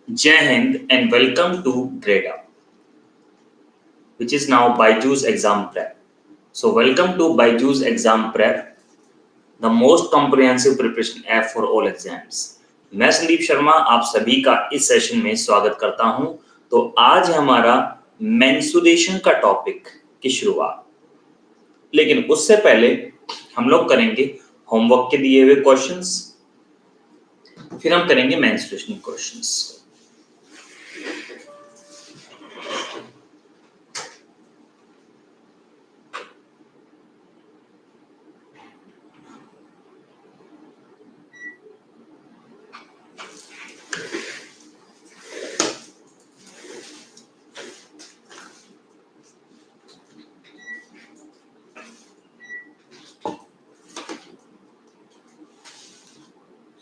Jai Hind and welcome to Grade Up, which is now Byju's Exam Prep. So welcome to Byju's Exam Prep, the most comprehensive preparation app for all exams. मैं संदीप शर्मा आप सभी का इस session में स्वागत करता हूं। तो आज हमारा मेंसुरेशन का टॉपिक की शुरुआत, लेकिन उससे पहले हम लोग करेंगे होमवर्क के दिए हुए क्वेश्चंस, फिर हम करेंगे mensuration questions.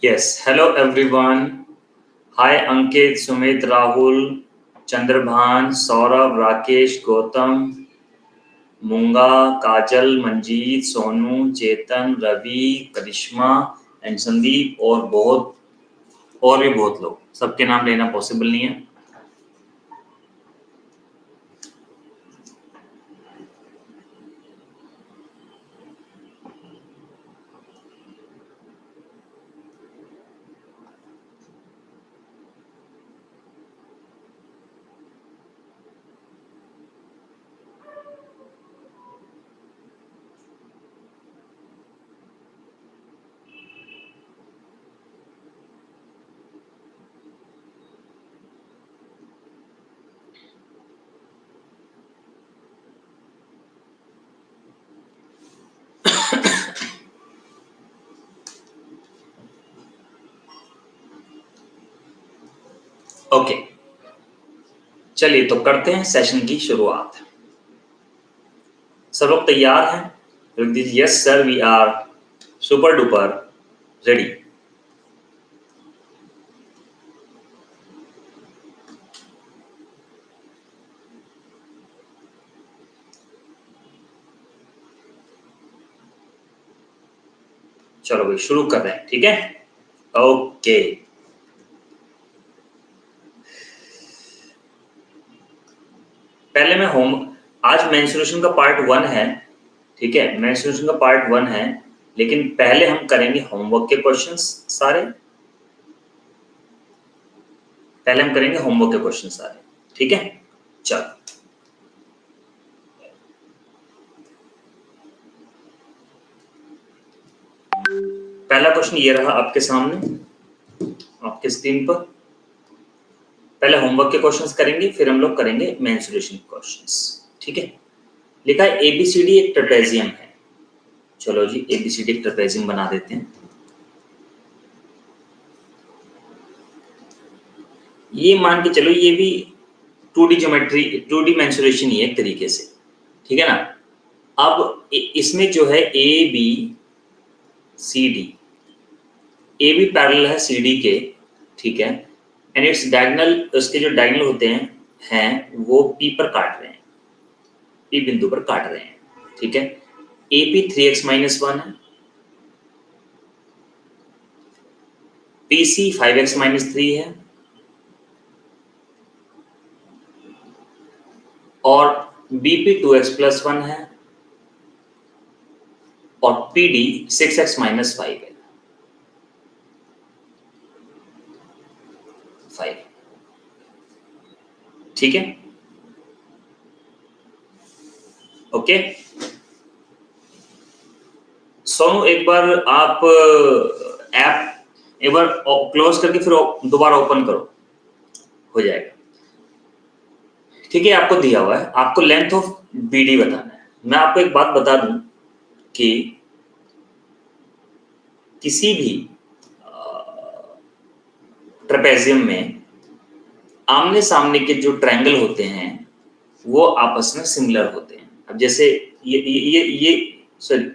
Yes, hello everyone. Hi Ankit, Sumit, Rahul, Chandrabhan, Saurabh, Rakesh, Gautam, मूंगा, काजल, मंजीत, सोनू, चेतन, रवि, करिश्मा एंड संदीप और भी बहुत लोग। सबके नाम लेना पॉसिबल नहीं है। ओके, चलिए तो करते हैं सेशन की शुरुआत। सब लोग तैयार हैं? लिख दीजिए yes sir, we are super duper ready. चलो भाई शुरू कर रहे हैं, ठीक है? ओके, पहले मैं आज मेंसुरेशन का पार्ट 1 है, ठीक है? मेंसुरेशन का पार्ट 1 है, लेकिन पहले हम करेंगे होमवर्क के क्वेश्चंस सारे। पहले हम करेंगे होमवर्क के क्वेश्चन सारे, ठीक है? चलो, पहला क्वेश्चन ये रहा आपके सामने, आपके स्क्रीन पर। पहले होमवर्क के क्वेश्चंस करेंगे, फिर हम लोग करेंगे मेंसुरेशन क्वेश्चंस, ठीक है? लिखा है एबीसीडी एक ट्रेपेजियम है। चलो जी, एबीसीडी एक ट्रेपेजियम बना देते हैं। ये मान के चलो ये भी 2D ज्योमेट्री, 2D मेंसुरेशन ही है एक तरीके से, ठीक है ना? अब इसमें जो है A B C D, A B parallel है सी डी के, ठीक है? एंड इट्स डायगोनल, उसके जो डायगोनल होते हैं वो पी पर काट रहे हैं, पी बिंदु पर काट रहे हैं, ठीक है? ए पी 3x-1 है, पी सी 5x-3 है, और बीपी 2x+1 है, और पीडी 6x-5 है, 5, ठीक है? ओके, सोनू एक बार आप ऐप एक बार क्लोज करके फिर दोबारा ओपन करो, हो जाएगा, ठीक है? आपको दिया हुआ है, आपको लेंथ ऑफ बीडी बताना है। मैं आपको एक बात बता दूं कि किसी भी ट्रेपेजियम में आमने सामने के जो ट्रायंगल होते हैं वो आपस में सिमिलर होते हैं। अब जैसे ये सॉरी,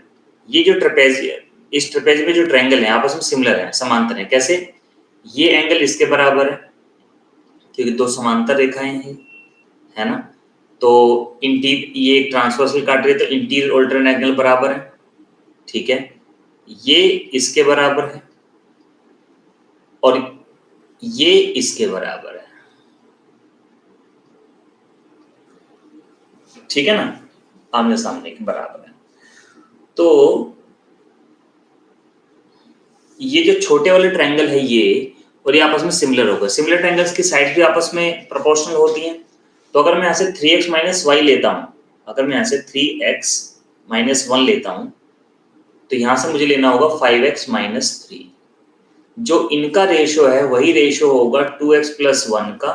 ये जो ट्रेपेजियम, इस ट्रेपेजियम में जो ट्रायंगल है आपस में सिमिलर है, समांतर है। कैसे? ये एंगल इसके बराबर है क्योंकि दो समांतर रेखाएं हैं, है ना? तो ये ट्रांसवर्सल काट रही है तो इंटीरियर अल्टरनेट एंगल बराबर है, ठीक है? ये इसके बराबर है और ये इसके बराबर है, ठीक है ना, आमने सामने के बराबर है। तो ये जो छोटे वाले ट्रायंगल है ये और ये आपस में सिमिलर होगा। सिमिलर ट्रायंगल्स की साइड भी आपस में प्रोपोर्शनल होती हैं। तो अगर मैं यहाँ से 3x माइनस वाई लेता हूँ, अगर मैं यहाँ से 3x माइनस 1 लेता हूँ, तो यहाँ से मुझे लेना होगा 5x माइनस 3। जो इनका रेशो है वही रेशो होगा 2x प्लस 1 का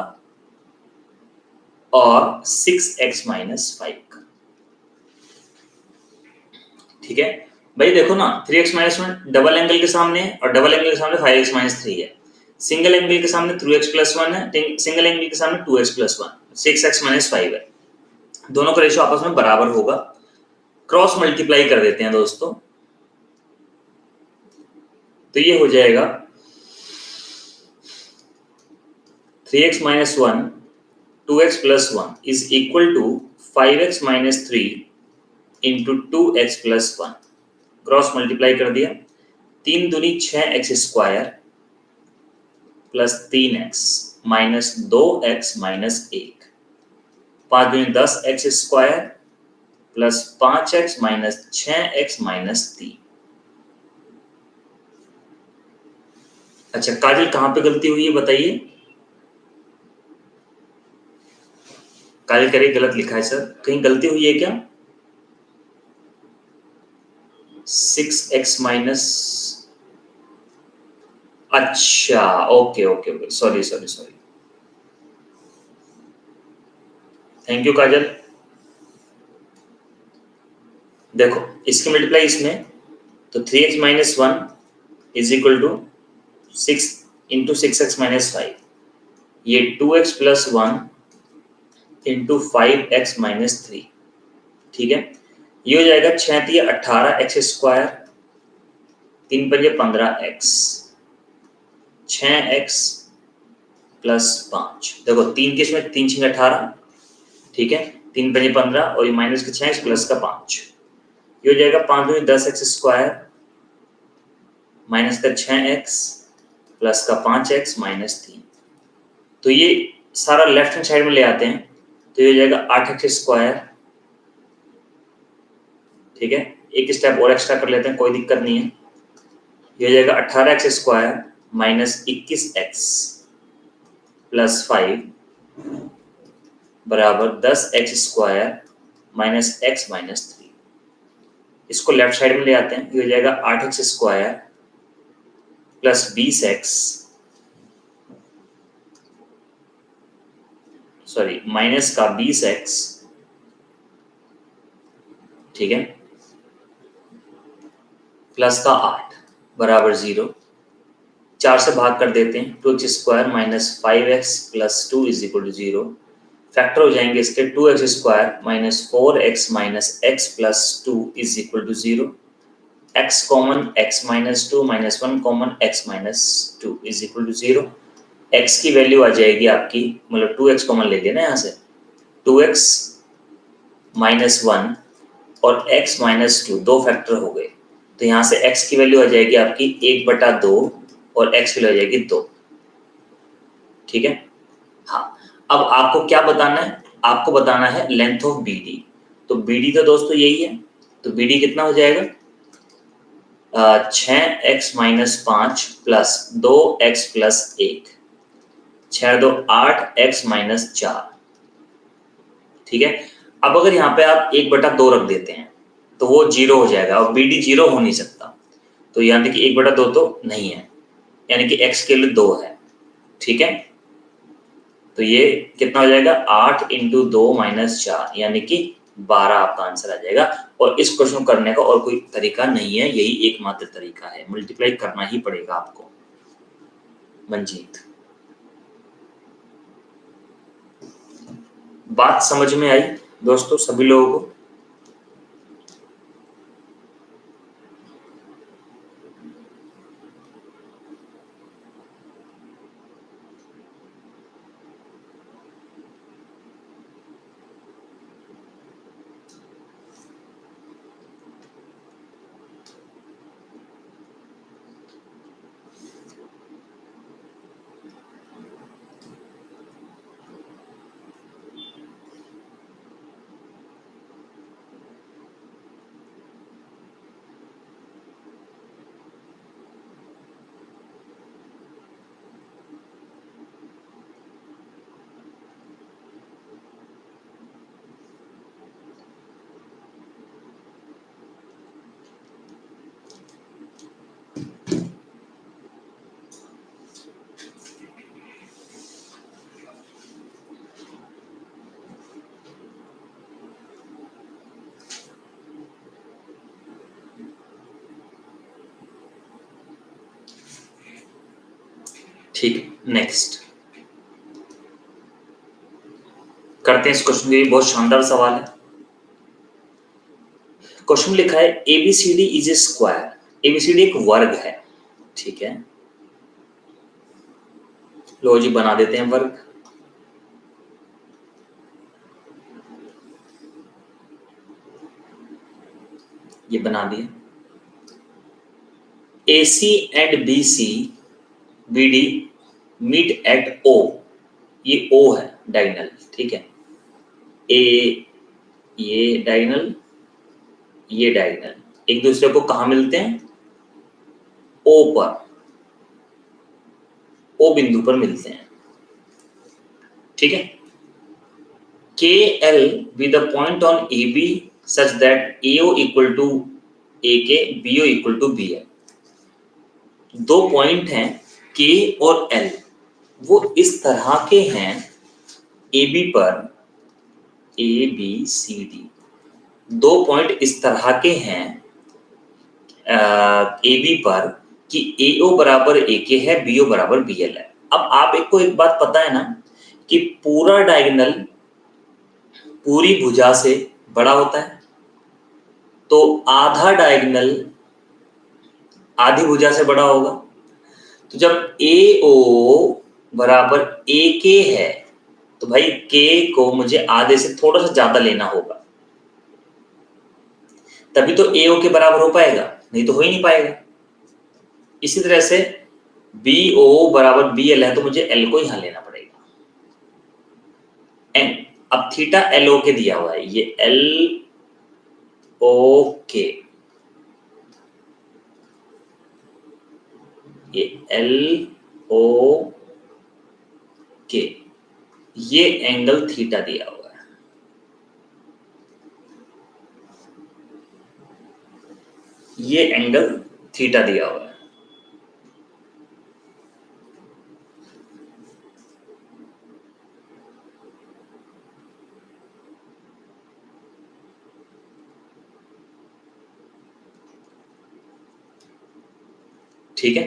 और 6x माइनस 5 का, ठीक है भाई। देखो ना, 3x माइनस 1 डबल एंगल के सामने है और डबल एंगल के सामने 5x माइनस 3 है। सिंगल एंगल के सामने 3x प्लस 1 है, सिंगल एंगल के सामने 2x प्लस 1, 6x माइनस 5 है। दोनों का रेशो आपस में बराबर होगा। क्रॉस मल्टीप्लाई कर देते हैं दोस्तों, तो ये हो जाएगा 3x minus 1 2x plus 1 is equal to 5x minus 3 into 2x plus 1। Cross multiply कर दिया, 3 दूनी 6x square plus 3x minus 2x minus 1, 5 दूनी 10x square plus 5x minus 6x minus 3। अच्छा काजल, कहां पे गलती हुई है बताइए। काजल कह रही गलत लिखा है सर, कहीं गलती हुई है क्या। 6x माइनस, अच्छा okay okay okay, sorry sorry sorry, thank you Kajal. देखो इसकी मल्टीप्लाई इसमें, तो 3x minus 1 is equal to 6 into 6x minus 5, ये 2x plus 1 into 5x minus 3, ठीक है। ये हो जाएगा 6 तिया 18x स्क्वायर, 3 पर 15x, 6x प्लस 5। देखो 3 के इसमें 3 6 18, ठीक है, 3 पर 15 और ये माइनस का 6 प्लस का 5, ये हो जाएगा 5 दूनी 10x स्क्वायर माइनस का 6x प्लस का 5x माइनस 3। तो ये सारा लेफ्ट हैंड साइड में ले आते हैं, तो ये हो जाएगा 8x स्क्वायर, ठीक है। एक स्टेप और एक्स्ट्रा कर लेते हैं, कोई दिक्कत नहीं है। ये हो जाएगा 18x square minus 21x plus 5 बराबर 10x square minus x minus 3। इसको लेफ्ट साइड में ले आते हैं, ये हो जाएगा 8x square plus 20x, sorry minus का 20x, ठीक है, प्लस का 8 बराबर 0। 4 से भाग कर देते हैं, 2x square minus 5x plus 2 is equal to 0। Factor हो जाएंगे इसके, 2x square minus 4x minus x plus 2 is equal to 0। x common x minus 2 minus 1 common x minus 2 is equal to 0। x की value आ जाएगी आपकी, मतलब 2x common ले लेना यहाँ से, 2x माइनस 1 और x माइनस 2 दो फैक्टर हो गए, तो यहाँ से x की वैल्यू आ जाएगी आपकी 1/2 और x की वैल्यू आ जाएगी 2, ठीक है। हाँ, अब आपको क्या बताना है, आपको बताना है लेंथ ऑफ BD। तो BD तो दोस्तों यही है, तो BD कितना हो जाएगा, 6x minus 5 plus 2x plus 1, 6 2 8x minus 4, ठीक है। अब अगर यहाँ पे आप 1/2 रख देते हैं तो वो 0 हो जाएगा और BD 0 हो नहीं सकता, तो यहाँ देखिए 1/2 तो नहीं है, यानी कि x के लिए 2 है, ठीक है। तो ये कितना हो जाएगा, 8 इंटू 2 माइनस 4 यानी कि 12 आपका आंसर आ जाएगा। और इस क्वेश्चन करने का और कोई तरीका नहीं है, यही एकमात्र तरीका है, मल्टीप्लाई करना ही पड़ेगा आपको। मंजीत, बात समझ में आई दोस्तों सभी लोगों को। ठीक है, नेक्स्ट करते हैं इस क्वेश्चन के लिए। बहुत शानदार सवाल है। क्वेश्चन लिखा है ABCD is a square. ABCD एक वर्ग है, ठीक है। लो जी बना देते हैं वर्ग। ये बना दिए। AC and BC BD meet at O। ये O है डायगोनल, ठीक है। ए ये डायगोनल, ये डायगोनल एक दूसरे को कहाँ मिलते हैं? O पर, O बिंदु पर मिलते हैं, ठीक है। KL with a point on AB such that AO equal to AK, BO equal to BL। दो पॉइंट हैं K और L, वो इस तरह के हैं AB पर, ABCD दो पॉइंट इस तरह के हैं AB पर कि AO बराबर AK है, BO बराबर BL है। अब आप एक बात पता है ना कि पूरा डायगोनल पूरी भुजा से बड़ा होता है, तो आधा डायगोनल आधी भुजा से बड़ा होगा। तो जब AO बराबर AK है तो भाई K को मुझे आधे से थोड़ा सा ज्यादा लेना होगा, तभी तो AO के बराबर हो पाएगा, नहीं तो हो ही नहीं पाएगा। इसी तरह से BO बराबर BL है तो मुझे L को यहां लेना पड़ेगा। N अब थीटा LO के दिया हुआ है, ये LOK, ये LOK, ये एंगल थीटा दिया हुआ है। ये एंगल थीटा दिया हुआ है। ठीक है,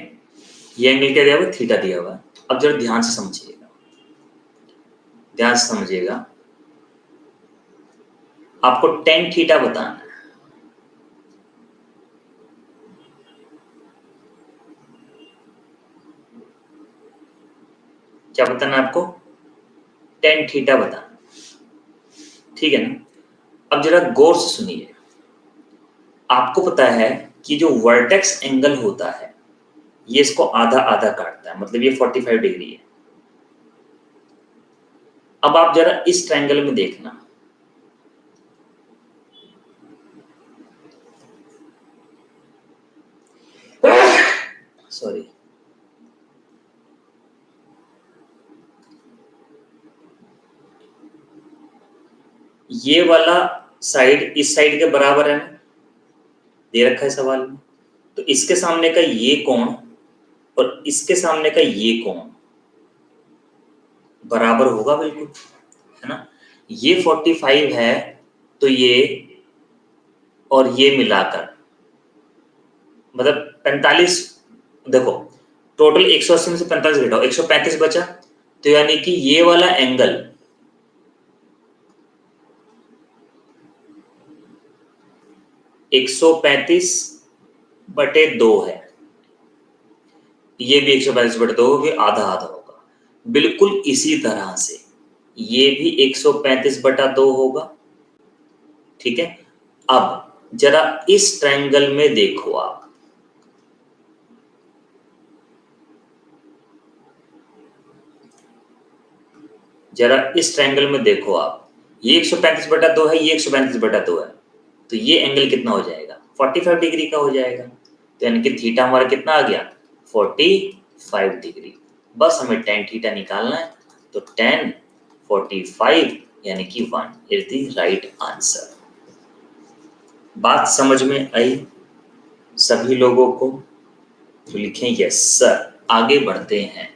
ये एंगल क्या दिया हुआ है? थीटा दिया हुआ है। अब जरा ध्यान से समझिएगा, ध्यान से समझिएगा। आपको टेन थीटा बताना है। क्या बताना है आपको? टेन थीटा बताना, ठीक है ना। अब जरा गौर से सुनिए। आपको पता है कि जो वर्टेक्स एंगल होता है ये इसको आधा आधा काटता है, मतलब ये 45 डिग्री है। अब आप जरा इस ट्रायंगल में देखना, सॉरी, ये वाला साइड इस साइड के बराबर है ना, दे रखा है सवाल में। तो इसके सामने का ये कोण और इसके सामने का ये कोण बराबर होगा बिल्कुल, है ना। ये 45 है तो ये और ये मिलाकर मतलब 45। देखो टोटल 180 में से 45 घटाओ, 135 बचा। तो यानी कि ये वाला एंगल 135/2 है, ये भी 135/2 होगी, आधा आधा होगा। बिल्कुल इसी तरह से ये भी 135/2 होगा, ठीक है। अब जरा इस ट्रायंगल में देखो आप, जरा इस ट्रायंगल में देखो आप, ये 135/2 है, ये 135/2 है, तो ये एंगल कितना हो जाएगा? 45 डिग्री का हो जाएगा। तो यानी कि थीटा हमारा कितना आ गया? 45 डिग्री। बस हमें tan थीटा निकालना है, तो tan 45 यानी कि 1 इज द राइट आंसर। बात समझ में आई सभी लोगों को? तो लिखें यस सर। आगे बढ़ते हैं।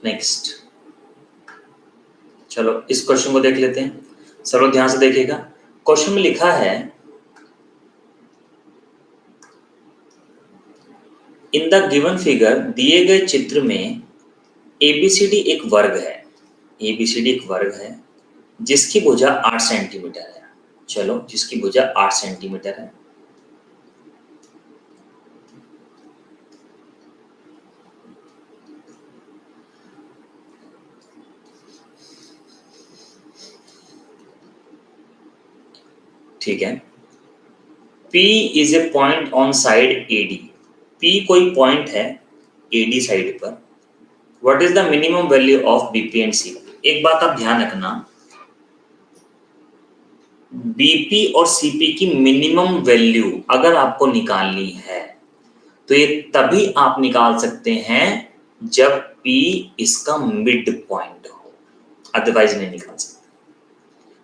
नेक्स्ट, चलो इस क्वेश्चन को देख लेते हैं। सब लोग ध्यान से देखिएगा। क्वेश्चन में लिखा है इन द गिवन फिगर, दिए गए चित्र में एबीसीडी एक वर्ग है, एबीसीडी एक वर्ग है जिसकी भुजा 8 सेंटीमीटर है। चलो, जिसकी भुजा 8 सेंटीमीटर है। ठीक है। P is a point on side AD। P कोई पॉइंट है AD साइड पर। What is the minimum value of BP and CP? एक बात आप ध्यान रखना, BP और CP की मिनिमम वैल्यू अगर आपको निकालनी है तो ये तभी आप निकाल सकते हैं जब P इसका मिड पॉइंट हो, अदरवाइज नहीं निकाल सकते।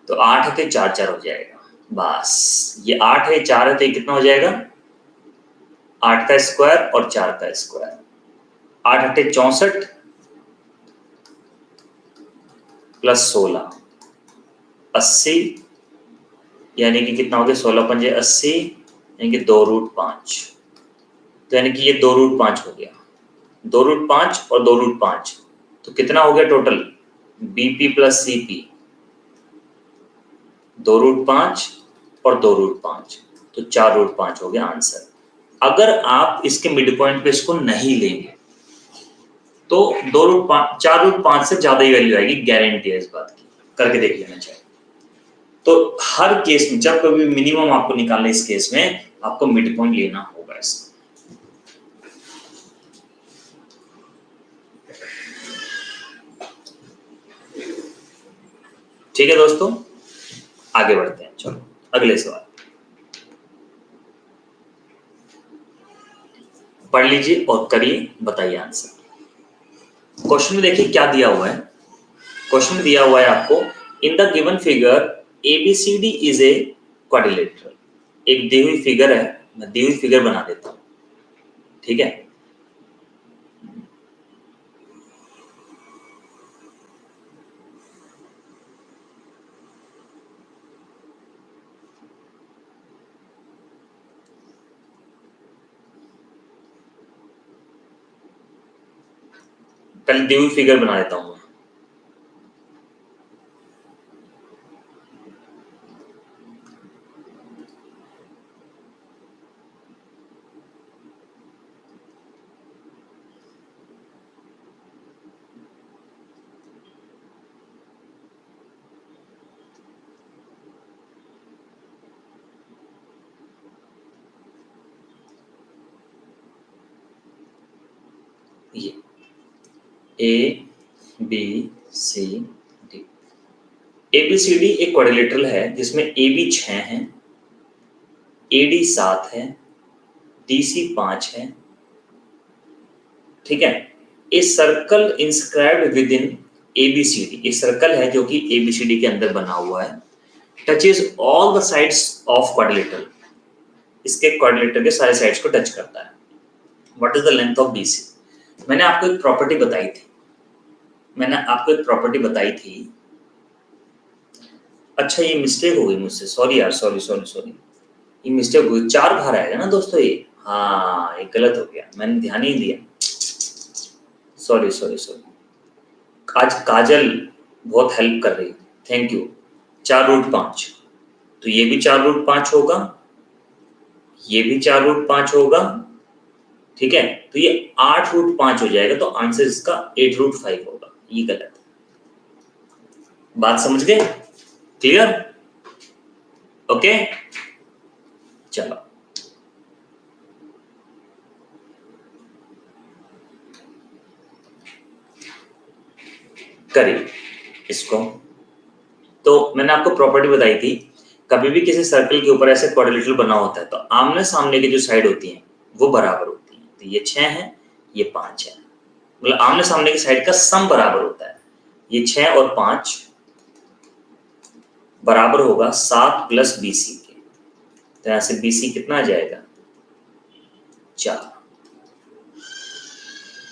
तो 8 है तो 4 4 हो जाएगा, बस ये 8 है 4 है तो कितना हो जाएगा, 8 का स्क्वायर और 4 का स्क्वायर। 8 अट्ठे 64 प्लस 16 80, यानी कि कितना हो गया, 16 पंजे 80, यानी कि 2√5। तो यानी कि ये 2√5 हो गया, 2√5 और 2√5, तो कितना हो गया टोटल, BP प्लस CP 2√5 और 2√5, तो 4√5 हो गया आंसर। अगर आप इसके मिड पॉइंट पे इसको नहीं लेंगे तो 4√5 से ज्यादा ही वैल्यू आएगी, गारंटी है इस बात की, करके देख लेना चाहिए। तो हर केस में जब कभी मिनिमम आपको निकालना है, इस केस में आपको मिड पॉइंट लेना होगा इसका। ठीक है दोस्तों, आगे बढ़ते हैं। चलो अगले सवाल पढ़ लीजिए और करिए, बताइए आंसर। क्वेश्चन में देखिए क्या दिया हुआ है। क्वेश्चन में दिया हुआ है आपको, in the given figure ABCD is a quadrilateral. एक दी हुई फिगर है, मैं दी हुई फिगर बना देता हूं, ठीक है। पहले दी हुई फिगर बना देता हूं। ये ABCD, ABCD एक क्वाड्रिलेटरल है जिसमें AB 6 है, AD 7 है, DC 5 है, ठीक है। A circle inscribed with in ABCD, एक सर्कल है जो कि ABCD के अंदर बना हुआ है, touches all the sides of quadrilateral, इसके क्वाड्रिलेटरल के सारे साइड्स को टच करता है। What is the length of BC? मैंने आपको एक प्रॉपर्टी बताई थी, अच्छा ये मिस्टेक हो गई मुझसे, सॉरी यार, सॉरी, ये मिस्टेक हो गई। 4 बार आएगा ना दोस्तों ये, हाँ ये गलत हो गया, मैंने ध्यान ही नहीं दिया, सॉरी। आज काजल बहुत हेल्प कर रही है, थैंक यू। 4√5, तो ये भी 4√5 होगा, ये भी 4√5 होगा, ठीक है। तो ये 8√5 हो जाएगा, तो आंसर इसका 8√5 होगा। ये गलत है, बात समझ गए, क्लियर, ओके। चलो करिए इसको। तो मैंने आपको प्रॉपर्टी बताई थी, कभी भी किसी सर्कल के ऊपर ऐसे क्वाड्रिलेटरल बना होता है तो आमने सामने की जो साइड होती है वो बराबर होती है। तो ये 6 है, ये 5 है, मतलब आमने सामने की साइड का सम बराबर होता है। ये 6 और 5 बराबर होगा 7 प्लस BC के, तो यहां से BC कितना आ जाएगा, 4।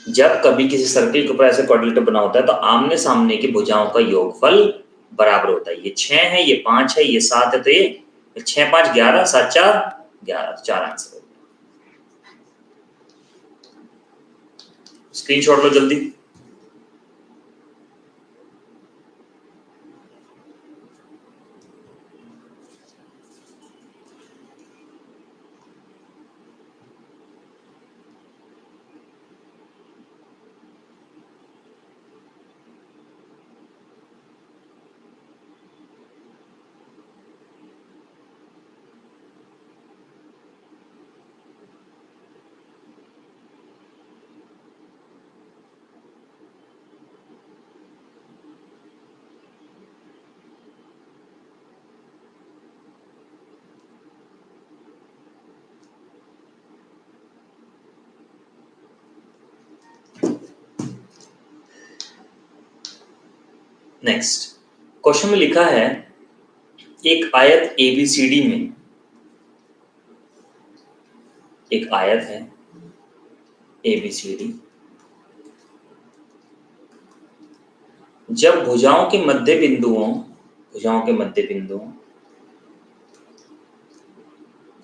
जब कभी किसी सर्कल के ऊपर ऐसे क्वाड्रिलेटरल बना होता है तो आमने सामने की भुजाओं का योगफल बराबर होता है। ये 6 है, ये 5 है, ये 7 है, तो ये 6 5 11 7 4 11, 4 आंसर हो गया। स्क्रीनशॉट लो जल्दी। नेक्स्ट क्वेश्चन में लिखा है एक आयत एबीसीडी में, एक आयत है एबीसीडी, जब भुजाओं के मध्य बिंदुओं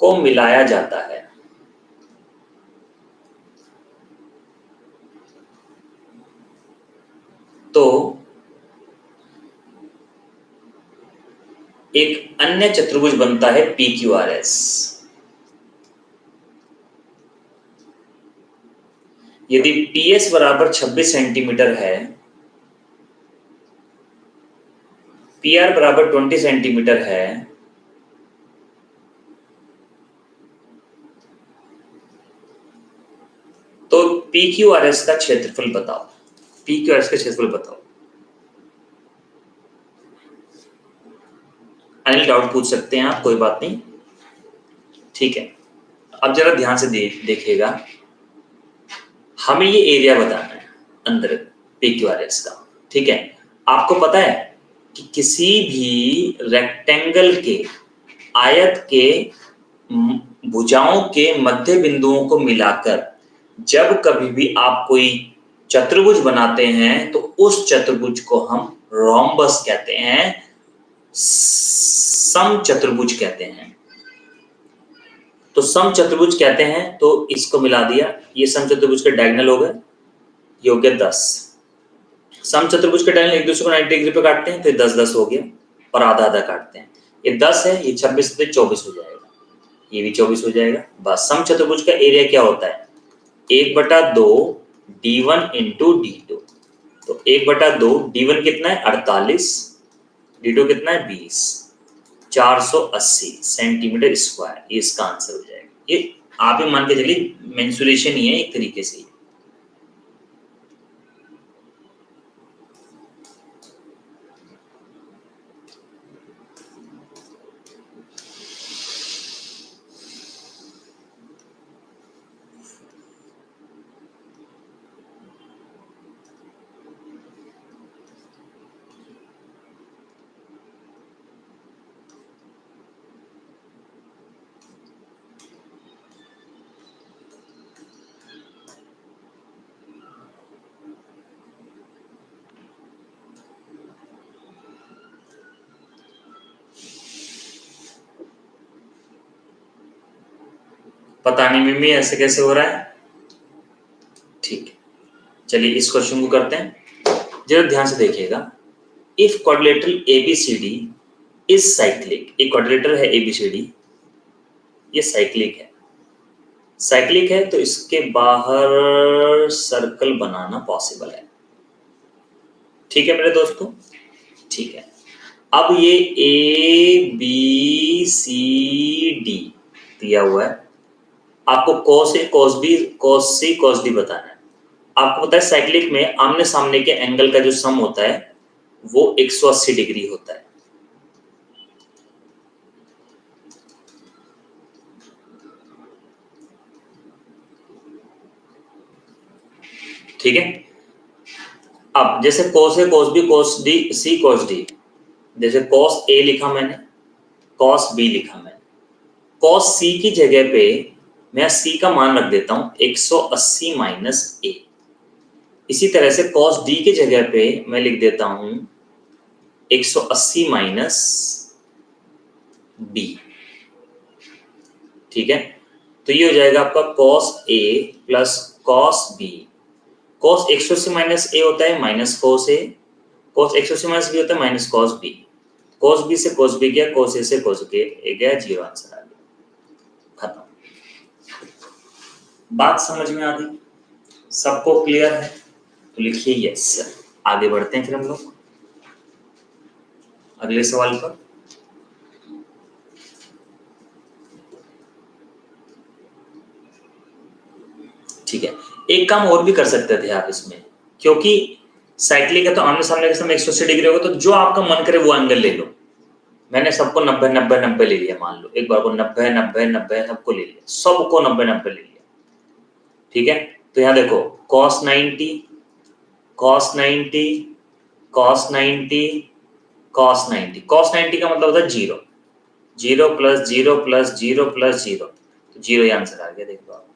को मिलाया जाता है तो एक अन्य चतुर्भुज बनता है PQRS। यदि PS बराबर 26 सेंटीमीटर है, PR बराबर 20 सेंटीमीटर है, तो PQRS का क्षेत्रफल बताओ। PQRS का क्षेत्रफल बताओ। अनिल डाउट पूछ सकते हैं आप, कोई बात नहीं, ठीक है। अब जरा ध्यान से देखिएगा, हमें ये एरिया बताना है अंदर PQRS का, ठीक है। आपको पता है कि किसी भी रेक्टेंगल के, आयत के भुजाओं के मध्य बिंदुओं को मिलाकर जब कभी भी आप कोई चतुर्भुज बनाते हैं तो उस चतुर्भुज को हम रोम्बस कहते हैं, समचतुर्भुज कहते हैं। तो समचतुर्भुज कहते हैं, तो इसको मिला दिया, ये समचतुर्भुज के डायगोनल हो गए, ये हो गया 10। समचतुर्भुज के डायगोनल एक दूसरे को 90 डिग्री पे काटते हैं, तो 10 10 हो गया, और आधा आधा काटते हैं। ये 10 है, ये 26 से 24 हो जाएगा, ये भी 24 हो जाएगा। बस समचतुर्भुज का एरिया क्या होता है? 1/2 D1 इंटू D2। तो 1/2 D1 कितना है? 48, D2 कितना है? 20, 480 सेंटीमीटर स्क्वायर, ये इसका आंसर हो जाएगा। ये आप ही मान के चलिए मेंसुरेशन ही है एक तरीके से। पता नहीं मिमी ऐसे कैसे हो रहा है, ठीक है। चलिए इस क्वेश्चन को करते हैं, जरा ध्यान से देखिएगा। If quadrilateral ABCD is cyclic, एक क्वाड्रिलेटरल है ABCD, ये साइक्लिक है तो इसके बाहर सर्कल बनाना पॉसिबल है, ठीक है मेरे दोस्तों, ठीक है। अब ये ABCD दिया हुआ है, आपको cos A cos B cos C cos D बताना है। आपको पता है साइक्लिक में आमने सामने के एंगल का जो सम होता है वो 180 डिग्री होता है, ठीक है। अब जैसे cos A cos B cos D C cos D, जैसे cos A लिखा मैंने, cos B लिखा मैंने, cos C की जगह पे मैं C का मान रख देता हूं 180 - A, इसी तरह से cos d की जगह पे मैं लिख देता हूं 180 माइनस b, ठीक है। तो ये हो जाएगा आपका cos a plus cos b। cos 180 minus a होता है minus cos a, cos 180 minus b होता है minus cos b। cos b से cos b गया, cos a से cos a गया, 0 आंसर आ गया, खत्म। बात समझ में आ गई? सबको क्लियर है? तो लिखिए यस। आगे बढ़ते हैं फिर हम लोग अगले सवाल पर। ठीक है, एक काम और भी कर सकते थे आप इसमें, क्योंकि साइक्लिक है तो आमने सामने के समय 180 डिग्री होगा, तो जो आपका मन करे वो एंगल ले लो। मैंने सबको 90 90 90 ले लिया, मान लो एक बार को 90 90 90 सबको ले लिया, सबको 90 90 ले लिया, ठीक है। तो यहां देखो cos 90 cos 90 cos 90 cos 90, cos 90 का मतलब होता है 0, 0 प्लस 0 प्लस 0 प्लस 0, तो 0 ही आंसर आ गया, देखो आप।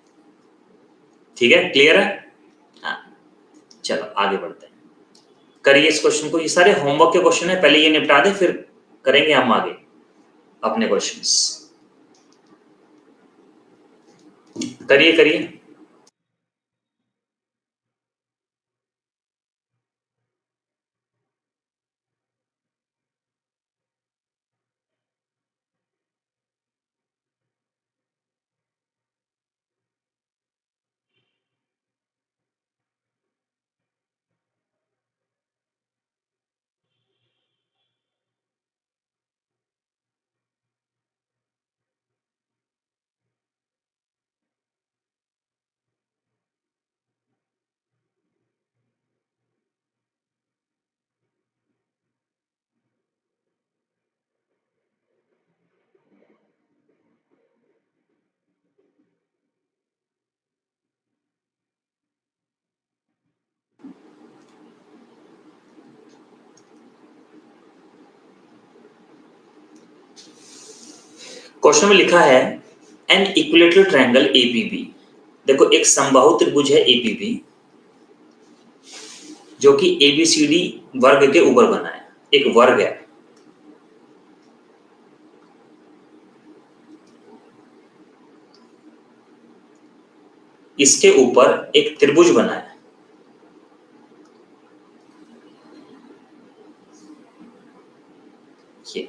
ठीक है, क्लियर है? हाँ, चलो आगे बढ़ते हैं, करिए इस क्वेश्चन को। ये सारे होमवर्क के क्वेश्चन है, पहले ये निपटा दे, फिर करेंगे हम आगे अपने क्वेश्चंस। करिए करिए। क्वेश्चन में लिखा है एन इक्विलेटरल ट्रायंगल एपीबी। देखो एक समबाहु त्रिभुज है एपीबी, जो कि एबीसीडी वर्ग के ऊपर बना है, एक वर्ग है। इसके ऊपर एक त्रिभुज बना है, ये,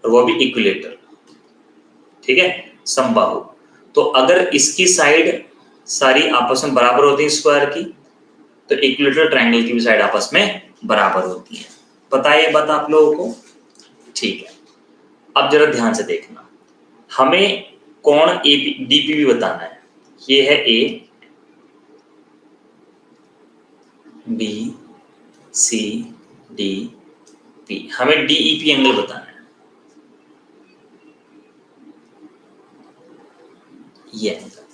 और वो भी इक्विलेटरल, ठीक है, समबाहु। तो अगर इसकी साइड सारी आपस में बराबर होती है स्क्वायर की, तो इक्विलेटरल ट्रायंगल की भी साइड आपस में बराबर होती है। पता है ये बात आप लोगों को? ठीक है, अब जरा ध्यान से देखना, हमें कोण डीपीबी बताना है। ये है A B C D P, हमें डीईपी एंगल बताना है, ये एंगल।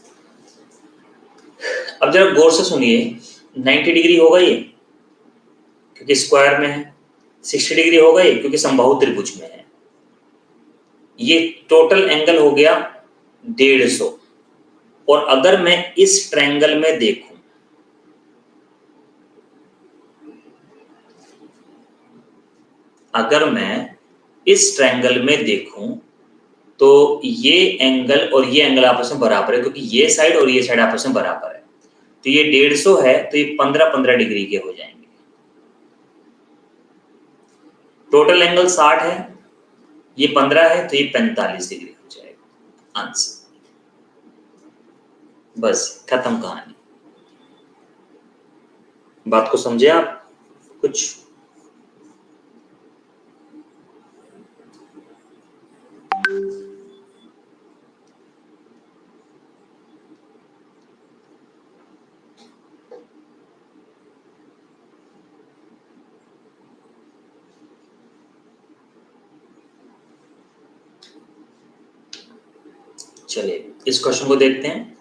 अब जरा गौर से सुनिए, 90 डिग्री होगा ये क्योंकि स्क्वायर में है, 60 डिग्री होगा ये क्योंकि समबाहु त्रिभुज में है। ये टोटल एंगल हो गया 150। और अगर मैं इस ट्रायंगल में देखूं, अगर मैं इस ट्रायंगल में देखूं तो ये एंगल और ये एंगल आपस में बराबर है, क्योंकि ये साइड और ये साइड आपस में बराबर है। तो ये 150 है तो ये 15-15 डिग्री के हो जाएंगे। टोटल एंगल 60 है, ये 15 है तो ये 45 डिग्री हो जाएगा आंसर। बस खत्म कहानी। बात को समझे आप कुछ? चलिए इस क्वेश्चन को देखते हैं।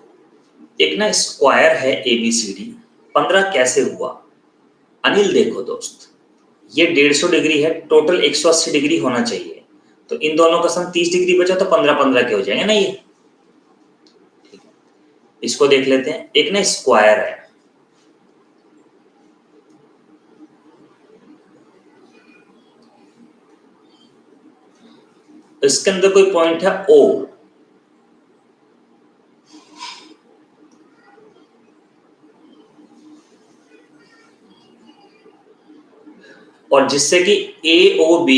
एक ना स्क्वायर है एबीसीडी, 15 कैसे हुआ? अनिल देखो दोस्त, ये 150 डिग्री है, टोटल 180 डिग्री होना चाहिए, तो इन दोनों का सम 30 डिग्री बचा तो 15-15 के हो जाएंगे ना ये। ठीक है, इसको देख लेते हैं। एक ना स्क्वायर है, इसके अंदर कोई पॉइंट है O, और जिससे कि AOB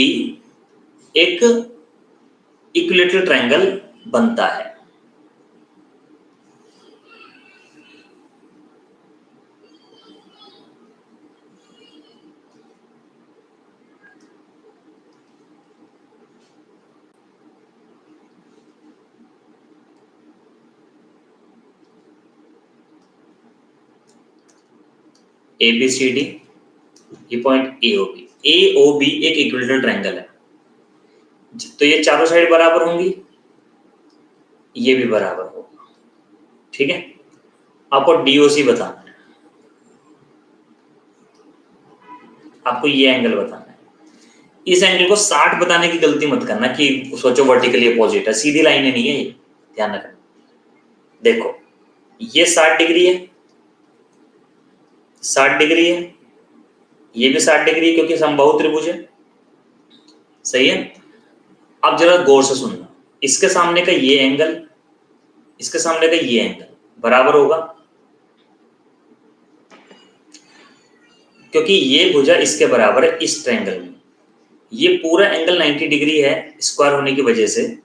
एक इक्विलेटरल ट्रायंगल बनता है। ABCD, ये पॉइंट AOB एक इक्विलेटरल ट्रायंगल है, तो ये चारों साइड बराबर होंगी, ये भी बराबर होगा। ठीक है, आपको DOC बताना है, आपको ये एंगल बताना है। इस एंगल को 60 बताने की गलती मत करना कि सोचो वर्टिकली अपोजिट है, सीधी लाइनें नहीं है ये, ध्यान रखना। देखो ये 60 डिग्री है, 60 डिग्री है, ये भी 60 डिग्री है क्योंकि समबाहु त्रिभुज है, सही है। अब जरा गौर से सुनना, इसके सामने का ये एंगल, इसके सामने का ये एंगल बराबर होगा, क्योंकि ये भुजा इसके बराबर है इस ट्रायंगल में। ये पूरा एंगल 90 डिग्री है स्क्वायर होने की वजह से,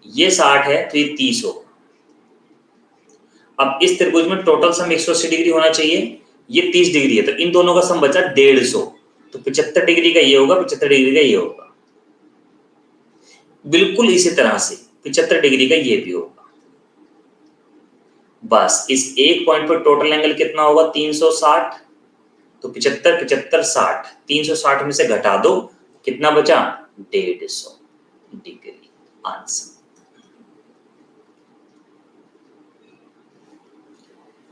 ये 60 है तो ये 30 होगा। अब इस त्रिभुज में टोटल सम 180 डिग्री होना चाहिए, ये 30 डिग्री है, तो इन दोनों का सम बचा 150, तो 75 डिग्री का ये होगा, 75 डिग्री का ये होगा। बिल्कुल इसी तरह से 75 डिग्री का ये भी होगा। बस इस एक पॉइंट पर टोटल एंगल कितना होगा, 360, तो 75 75 60, 360 में से घटा दो, कितना बचा, 150 डिग्री आंसर।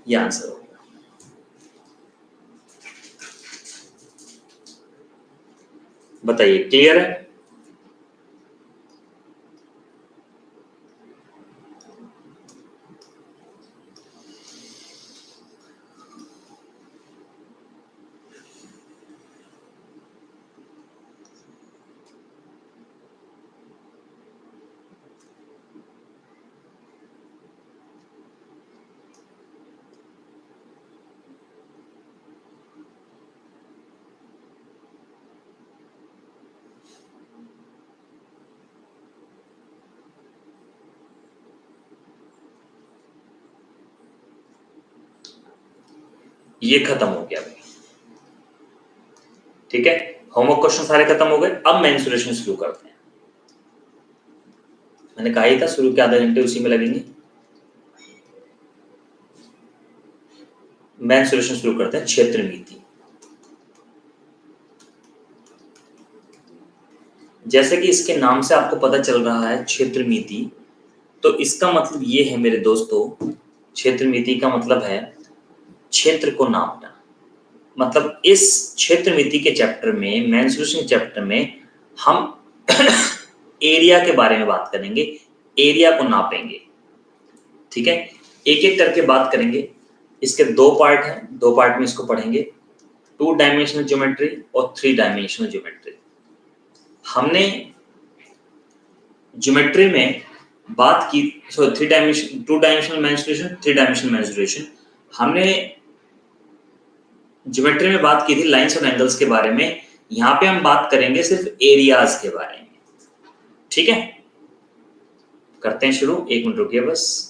ये आंसर हो गया। बताइए क्लियर है? ये खत्म हो गया भाई, ठीक है, होमवर्क क्वेश्चन सारे खत्म हो गए। अब मेंसुरेशन शुरू करते हैं। मैंने कहा ही था शुरू के आधे घंटे उसी में लगेंगे। मेंसुरेशन शुरू करते हैं, क्षेत्रमिति। जैसे कि इसके नाम से आपको पता चल रहा है क्षेत्रमिति, तो इसका मतलब ये है मेरे दोस्तों, क्षेत्रमिति का मतलब है क्षेत्र को नापना। मतलब इस क्षेत्रमिति के चैप्टर में, मेंसुरेशन चैप्टर में हम एरिया के बारे में बात करेंगे, एरिया को नापेंगे। ठीक है, एक एक करके बात करेंगे। इसके दो पार्ट हैं, दो पार्ट में इसको पढ़ेंगे, 2 डायमेंशनल ज्योमेट्री और 3 डायमेंशनल ज्योमेट्री। हमने ज्योमेट्री में बात की, 3 dimension, 2 dimensional mensuration, 3 dimensional mensuration. हमने ज्योमेट्री में बात की थी लाइंस और एंगल्स के बारे में, यहां पे हम बात करेंगे सिर्फ एरियाज के बारे में। ठीक है, करते हैं शुरू, 1 मिनट रुकिए बस।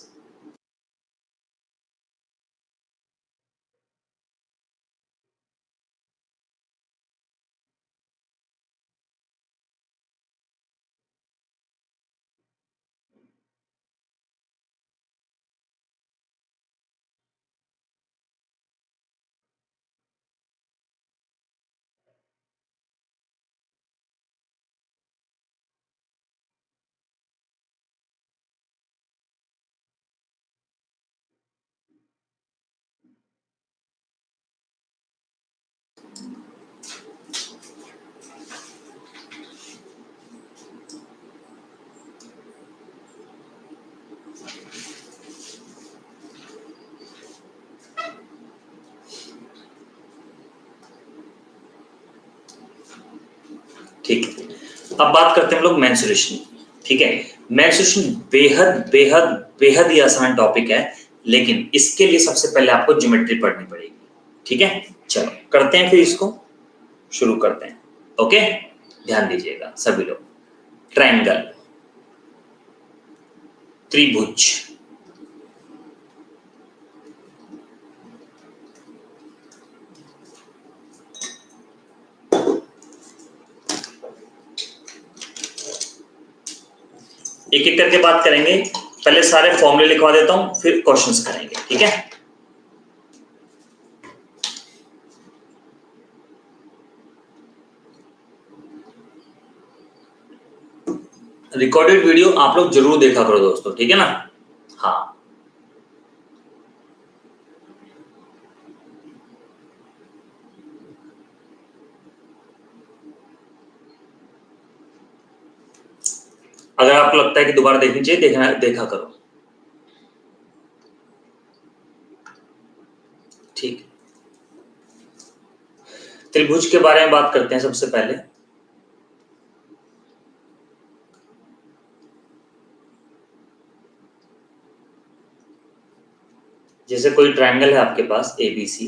ठीक है, अब बात करते हैं हम लोग मेंसुरेशन। ठीक है, मेंस्ट्रुएशन बेहद बेहद बेहद ही आसान टॉपिक है, लेकिन इसके लिए सबसे पहले आपको ज्योमेट्री पढ़नी पड़ेगी। ठीक है, चलो करते हैं, फिर इसको शुरू करते हैं। ओके, ध्यान दीजिएगा सभी लोग। ट्रायंगल, त्रिभुज, एक एक करके बात करेंगे। पहले सारे फॉर्मूले लिखवा देता हूं, फिर क्वेश्चंस करेंगे। ठीक है, रिकॉर्डेड वीडियो आप लोग जरूर देखा करो दोस्तों, ठीक है ना। हाँ, अगर आपको लगता है कि दोबारा देखनी चाहिए, देखा करो। ठीक, त्रिभुज के बारे में बात करते हैं सबसे पहले। जैसे कोई ट्रायंगल है आपके पास एबीसी,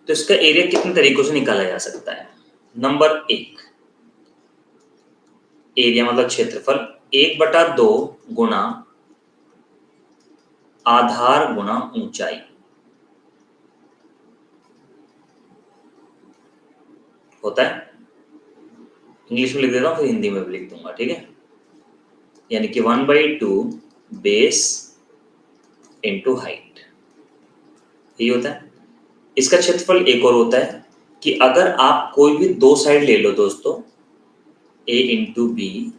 तो इसका एरिया कितने तरीकों से निकाला जा सकता है। नंबर 1, एरिया मतलब क्षेत्रफल 1/2 गुना आधार गुना ऊंचाई होता है। इंग्लिश में लिख देता हूं, फिर हिंदी में भी लिख दूंगा। ठीक है, यानी कि 1/2 बेस इंटू हाइट, यही होता है। इसका क्षेत्रफल एक और होता है कि अगर आप कोई भी दो साइड ले लो दोस्तों, ए इंटू बी,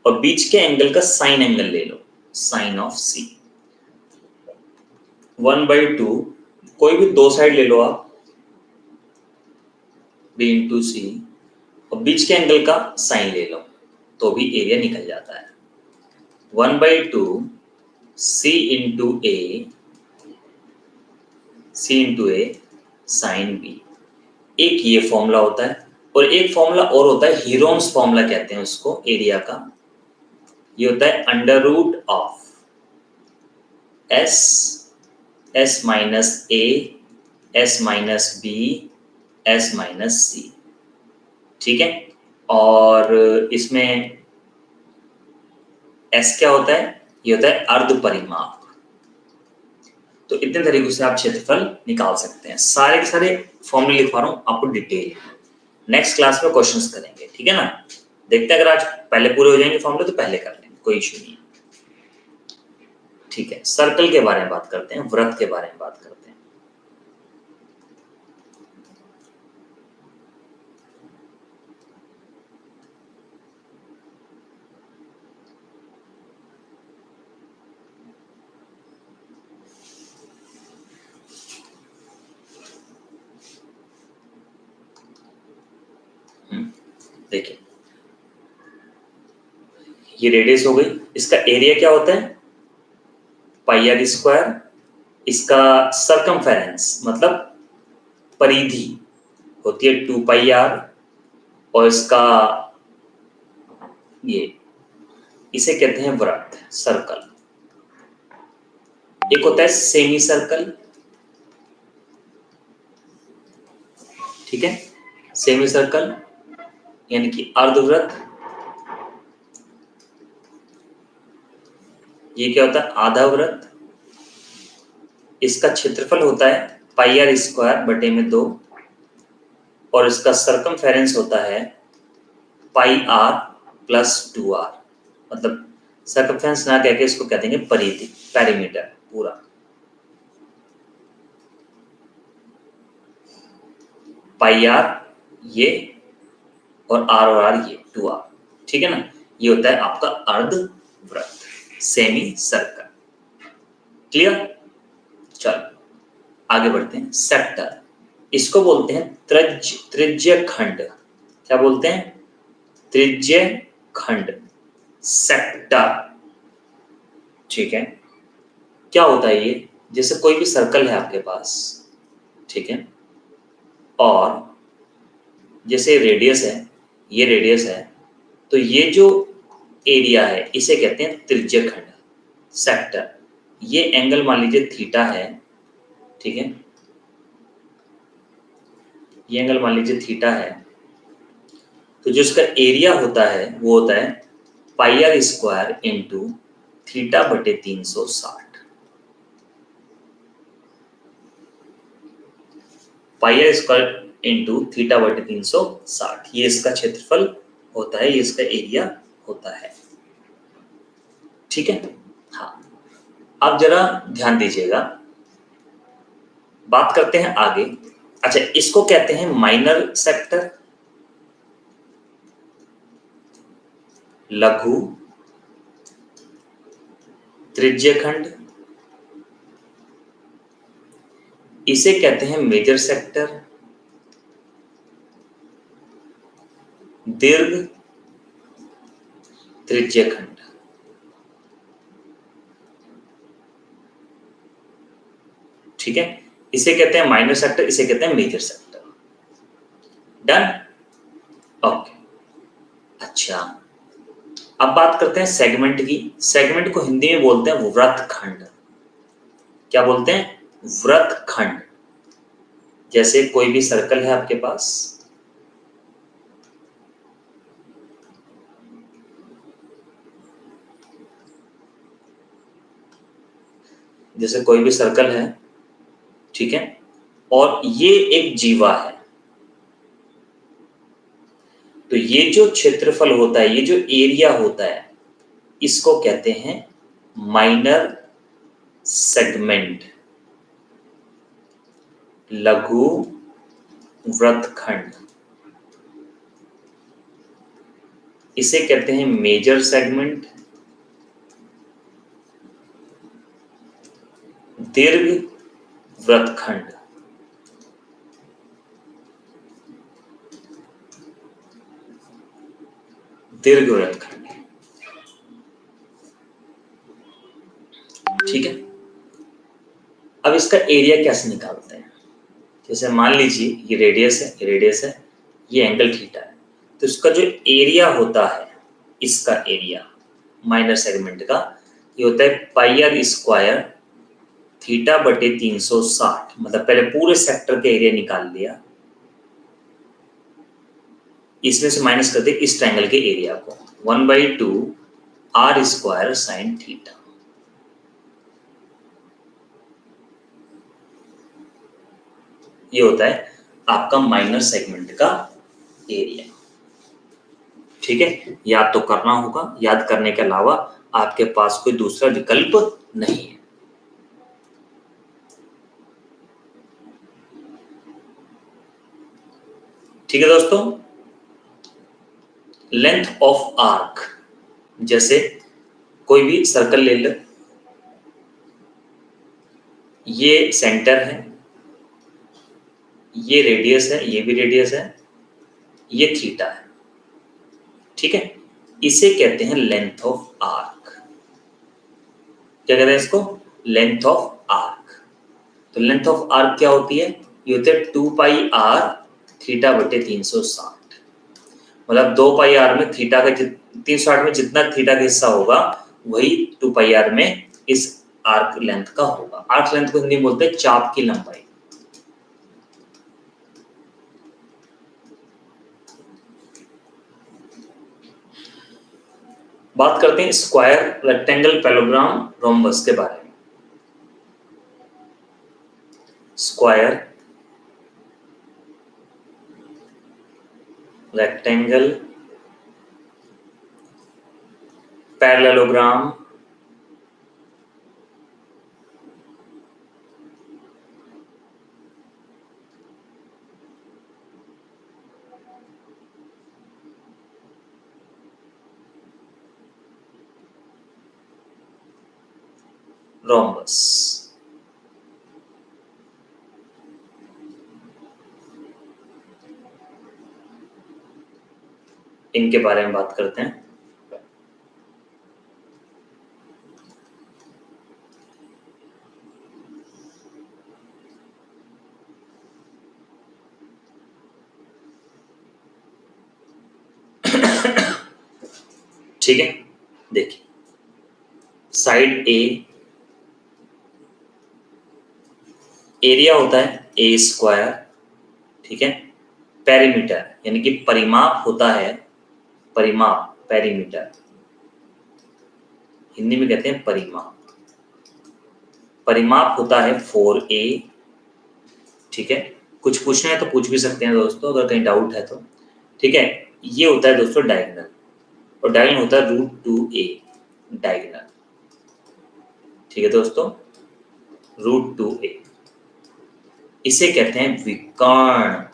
और बीच के एंगल का साइन एंगल ले लो, साइन ऑफ सी। 1/2, कोई भी दो साइड ले लो आप, बी इंटू सी, और बीच के एंगल का साइन ले लो, तो भी एरिया निकल जाता है। 1/2 सी इंटू ए, सी इंटू ए साइन बी, एक ये फॉर्मूला होता है। और एक फॉर्मूला और होता है, हीरोन्स फॉर्मूला कहते हैं उसको एरिया का। ये होता है under root of S, S minus A, S minus B, S minus C. ठीक है, और इसमें एस क्या होता है, ये होता है अर्ध परिमाप। तो इतने तरीकों से आप क्षेत्रफल निकाल सकते हैं। सारे के सारे फॉर्मूले लिखवा रहा हूं आपको डिटेल, नेक्स्ट क्लास में क्वेश्चंस करेंगे। ठीक है ना, देखते हैं अगर आज पहले पूरे हो जाएंगे फॉर्मूले तो पहले कर लेंगे, कोई इशू नहीं है। ठीक है, सर्कल के बारे में बात करते हैं, वृत्त के बारे में बात करते हैं। देखिए, ये रेडियस हो गई, इसका एरिया क्या होता है, पाई आर स्क्वायर। इसका सरकमफेरेंस मतलब परिधि होती है 2πr, और इसका ये, इसे कहते हैं वृत्त, सर्कल। एक होता है सेमी सर्कल, ठीक है, सेमी सर्कल यानी कि अर्धवृत्त। ये क्या होता है, आधा वृत्त। इसका क्षेत्रफल होता है पाई आर स्क्वायर बटे में 2, और इसका सरकमफेरेंस होता है पाई आर प्लस 2r। मतलब सरकमफेरेंस ना कह के इसको कहते हैं परिधि, पेरीमीटर पूरा। पाई आर ये, और आर ये 2r। ठीक है ना, ये होता है आपका अर्धवृत्त, सेमी सर्कल। क्लियर, चलो आगे बढ़ते हैं। सेक्टर, इसको बोलते हैं त्रिज्य खंड। क्या बोलते हैं, त्रिज्य खंड, सेक्टर। ठीक है, क्या होता है ये, जैसे कोई भी सर्कल है आपके पास, ठीक है, और जैसे रेडियस है, ये रेडियस है, तो ये जो एरिया है इसे कहते हैं त्रिज्यखंड, सेक्टर। ये एंगल मान लीजिए थीटा है, ठीक है, ये एंगल मान लीजिए थीटा है, तो जो इसका एरिया होता है वो होता है पाई आर स्क्वायर इंटू थीटा बटे 360। पाई आर स्क्वायर इंटू थीटा बटे 360, ये इसका क्षेत्रफल होता है, ये इसका एरिया होता है, ठीक है। हाँ, अब जरा ध्यान दीजिएगा, बात करते हैं आगे। अच्छा, इसको कहते हैं माइनर सेक्टर, लघु त्रिज्यखंड, इसे कहते हैं मेजर सेक्टर, दीर्घ त्रिज्यखंड। ठीक है, इसे कहते हैं माइनर सेक्टर, इसे कहते हैं मेजर सेक्टर। Done, okay. अच्छा, अब बात करते हैं सेगमेंट की। सेगमेंट को हिंदी में बोलते हैं व्रतखंड। क्या बोलते हैं? व्रतखंड। जैसे कोई भी सर्कल है आपके पास, जैसे कोई भी सर्कल है, ठीक है, और ये एक जीवा है, तो ये जो क्षेत्रफल होता है, ये जो एरिया होता है, इसको कहते हैं माइनर सेगमेंट, लघु व्रतखंड। इसे कहते हैं मेजर सेगमेंट, दीर्घ व्रतखंड। दीर्घ व्रतखंड, ठीक है। अब इसका एरिया कैसे निकालते हैं? जैसे मान लीजिए ये रेडियस है, ये रेडियस है, ये एंगल थीटा है, तो इसका जो एरिया होता है, इसका एरिया माइनर सेगमेंट का, ये होता है पाई आर स्क्वायर थीटा बटे 360। मतलब पहले पूरे सेक्टर का एरिया निकाल लिया, इसमें से माइनस कर दे इस ट्रायंगल के एरिया को, 1/2 आर स्क्वायर साइन थीटा। ये होता है आपका माइनर सेगमेंट का एरिया, ठीक है। याद तो करना होगा, याद करने के अलावा आपके पास कोई दूसरा विकल्प नहीं है। ठीक है दोस्तों, लेंथ ऑफ आर्क, जैसे कोई भी सर्कल ले लो, ये सेंटर है, ये रेडियस है, ये भी रेडियस है, ये थीटा है, ठीक है। इसे कहते हैं लेंथ ऑफ आर्क। क्या कहते हैं इसको? Length of arc. तो लेंथ ऑफ आर्क क्या होती है? ये होती है 2 पाई आर थीटा बटे 360। मतलब 2 पाई आर में थीटा का 360 में जितना थीटा का हिस्सा होगा वही 2 पाई आर में इस आर्क लेंथ का होगा। आर्क लेंथ को हिंदी में बोलते हैं चाप की लंबाई। बात करते हैं स्क्वायर, रेक्टेंगल, पैरेललोग्राम, रोम्बस के बारे में। Square, rectangle, parallelogram, rhombus. इनके बारे में बात करते हैं। ठीक है, देखिए साइड ए एरिया होता है ए स्क्वायर, ठीक है, पेरीमीटर यानी कि परिमाप होता है, परिमाप पेरीमीटर हिंदी में कहते हैं परिमाप, परिमाप होता है 4a, ठीक है। कुछ पूछना है तो पूछ भी सकते हैं दोस्तों अगर कहीं डाउट है तो, ठीक है। ये होता है दोस्तों डायगोनल, और डायगोनल होता है √2a डायगोनल, ठीक है दोस्तों, √2a इसे कहते हैं विकर्ण।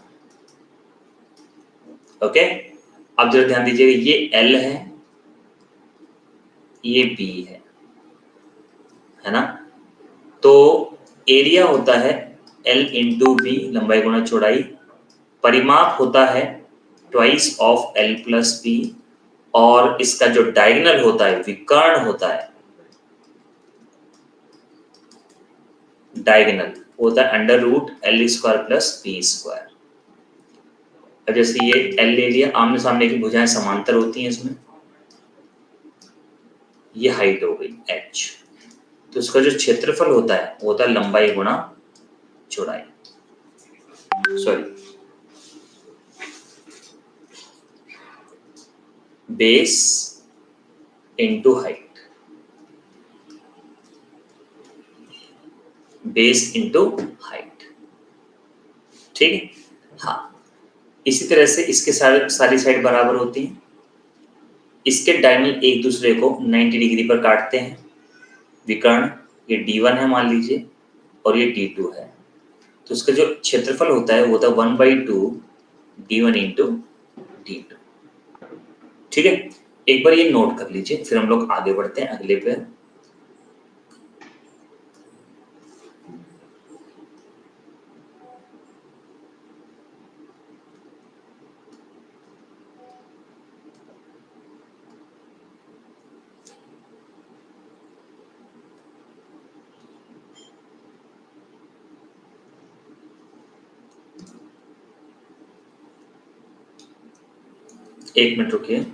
ओके, अब जरा ध्यान दीजिएगा, ये L है, ये B है ना। तो एरिया होता है L इंटू बी, लंबाई गुणा चौड़ाई, परिमाप होता है twice of L plus B, और इसका जो डायगोनल होता है, विकर्ण होता है, डायगोनल होता है √L² प्लस b²। अब जैसे ये L ले लिया, आमने सामने की भुजाएं समांतर होती हैं इसमें, ये हाइट हो गई h, तो इसका जो क्षेत्रफल होता है वो होता है लंबाई गुणा चौड़ाई, sorry base into height, base into height, ठीक है। हाँ, इसी तरह से इसके सारी साइड बराबर होती हैं, इसके डायगोनल एक दूसरे को 90 डिग्री पर काटते हैं, विकर्ण, ये d1 है मान लीजिए और ये d2 है, तो इसका जो क्षेत्रफल होता है वो होता है 1/2 d1 इंटू d2, ठीक है। एक बार ये नोट कर लीजिए, फिर हम लोग आगे बढ़ते हैं अगले पे। एक मिनट रुकिए।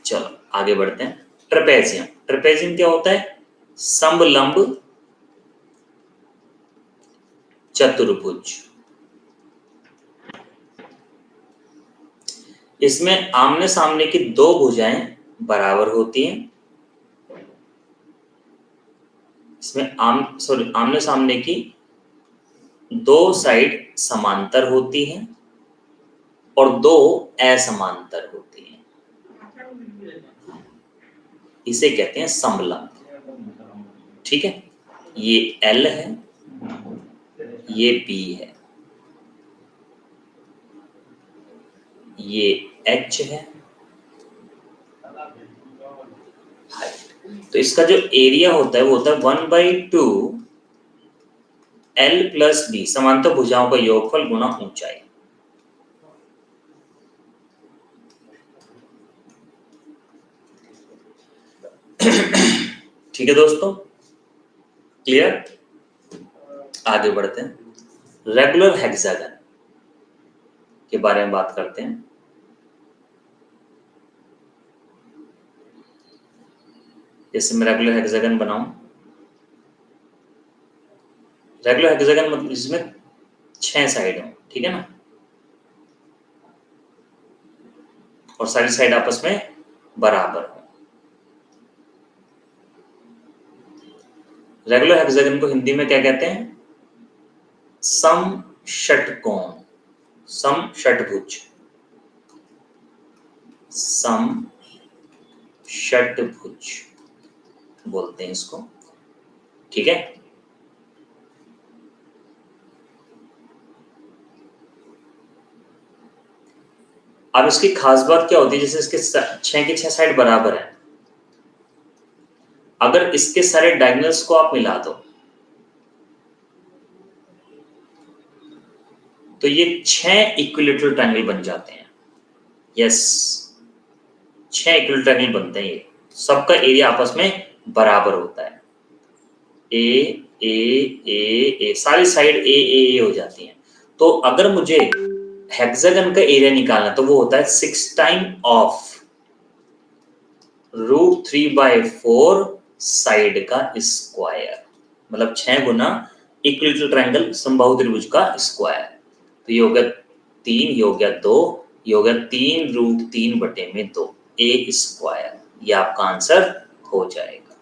चलो आगे बढ़ते हैं। ट्रेपेजियम, ट्रेपेजियम क्या होता है? समलंब चतुर्भुज। इसमें आमने सामने की दो भुजाएं बराबर होती हैं, इसमें आमने सामने की दो साइड समांतर होती हैं और दो असमांतर होती हैं, इसे कहते हैं समलंब, ठीक है। ये L है, ये B है, ये H है, हाइट। तो इसका जो एरिया होता है वो होता है 1/2 L प्लस B, समांतर भुजाओं का योगफल गुणा ऊंचाई। ठीक है दोस्तों, क्लियर? आगे बढ़ते हैं। रेगुलर हेक्सागन के बारे में बात करते हैं। जैसे मैं रेगुलर हेक्सागन बनाऊं, रेगुलर हेक्सागन मतलब जिसमें 6 साइड हो, ठीक है ना, और सारी साइड आपस में बराबर हो। रेगुलर हेक्सागन को हिंदी में क्या कहते हैं? समषटकोण, समषटभुज, समषटभुज बोलते हैं इसको, ठीक है। अब इसकी खास बात क्या होती है? जैसे इसके 6 की 6 साइड बराबर है, अगर इसके सारे डायगोनल्स को आप मिला दो तो ये 6 इक्विलेटरल ट्रायंगल बन जाते हैं। यस, 6 इक्विलेटरल ट्रायंगल बनते हैं। ये सबका एरिया आपस में बराबर होता है। ए ए ए ए, सारी साइड ए ए ए हो जाती हैं। तो अगर मुझे हेक्सागन का एरिया निकालना तो वो होता है 6 टाइम ऑफ √3/4 साइड का स्क्वायर, मतलब 6 गुना इक्विलेटरल ट्रायंगल समबाहु त्रिभुज का स्क्वायर। तो ये हो गया 3, ये हो गया 2, ये हो गया 3√3/2 ए स्क्वायर। ये आपका आंसर हो जाएगा।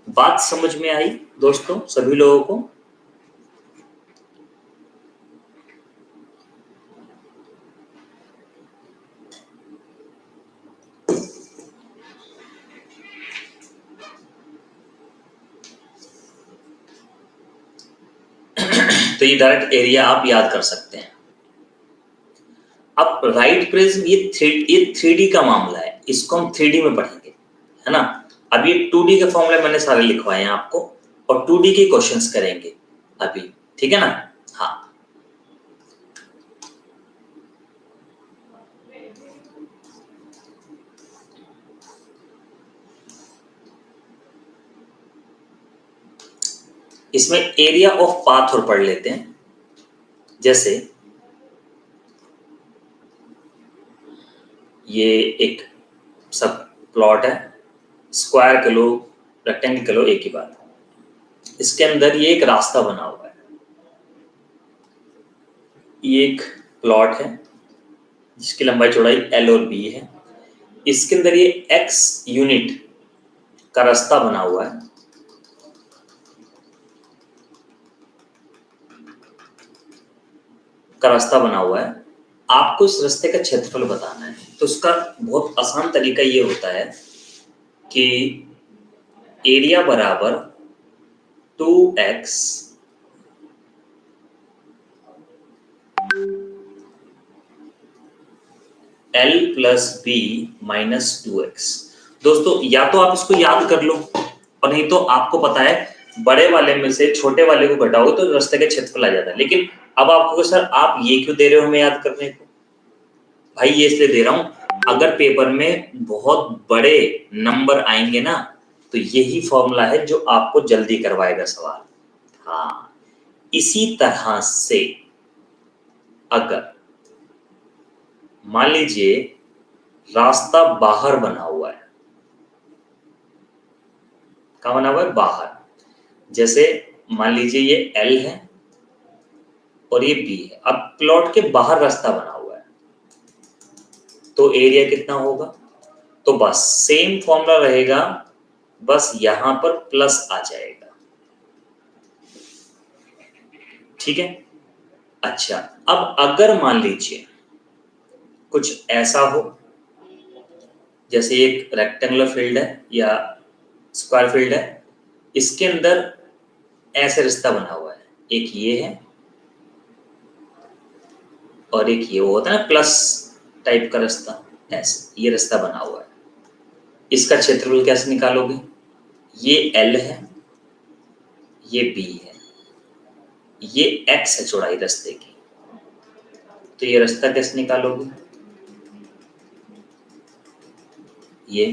बात समझ में आई दोस्तों सभी लोगों को? तो ये डायरेक्ट एरिया आप याद कर सकते हैं। अब राइट प्रिज्म ये 3D का मामला है, इसको हम 3D में पढ़ेंगे, है ना। अब ये 2D के फॉर्मूले मैंने सारे लिखवाए हैं आपको, और 2D के क्वेश्चंस करेंगे अभी, ठीक है ना। हाँ, इसमें एरिया ऑफ पाथ और पढ़ लेते हैं। जैसे ये एक सब प्लॉट है, स्क्वायर के लो रेक्टेंगल के लो एक ही बात है। इसके अंदर ये एक रास्ता बना हुआ है, ये एक प्लॉट है जिसकी लंबाई चौड़ाई L और B है। इसके अंदर ये x यूनिट का रास्ता बना हुआ है, आपको इस रास्ते का क्षेत्रफल बताना है। तो उसका बहुत आसान तरीका ये होता है कि एरिया बराबर 2x L + B - 2x। दोस्तों या तो आप इसको याद कर लो, और नहीं तो आपको पता है बड़े वाले में से छोटे वाले को घटाओगे तो रास्ते का क्षेत्रफल आ जाता है। लेकिन अब आपको सर आप ये क्यों दे रहे हो हमें याद करने को? भाई ये इसलिए दे रहा हूं, अगर पेपर में बहुत बड़े नंबर आएंगे ना तो यही फॉर्मूला है जो आपको जल्दी करवाएगा सवाल। हाँ, इसी तरह से अगर मान लीजिए रास्ता बाहर बना हुआ है, कहाँ बना हुआ है? बाहर। जैसे मान लीजिए ये L है और ये B है। अब प्लॉट के बाहर रास्ता बना हुआ है तो एरिया कितना होगा? तो बस सेम फॉर्मूला रहेगा, बस यहां पर प्लस आ जाएगा, ठीक है। अच्छा, अब अगर मान लीजिए कुछ ऐसा हो, जैसे एक रेक्टेंगुलर फील्ड है या स्क्वायर फील्ड है, इसके अंदर ऐसे रास्ता बना हुआ है, एक ये है और एक ये, वो होता है ना प्लस टाइप का रास्ता, ऐसे ये रास्ता बना हुआ है। इसका क्षेत्रफल कैसे निकालोगे? ये L है, ये B है, ये x है चौड़ाई रास्ते की, तो ये रास्ता कैसे निकालोगे? ये,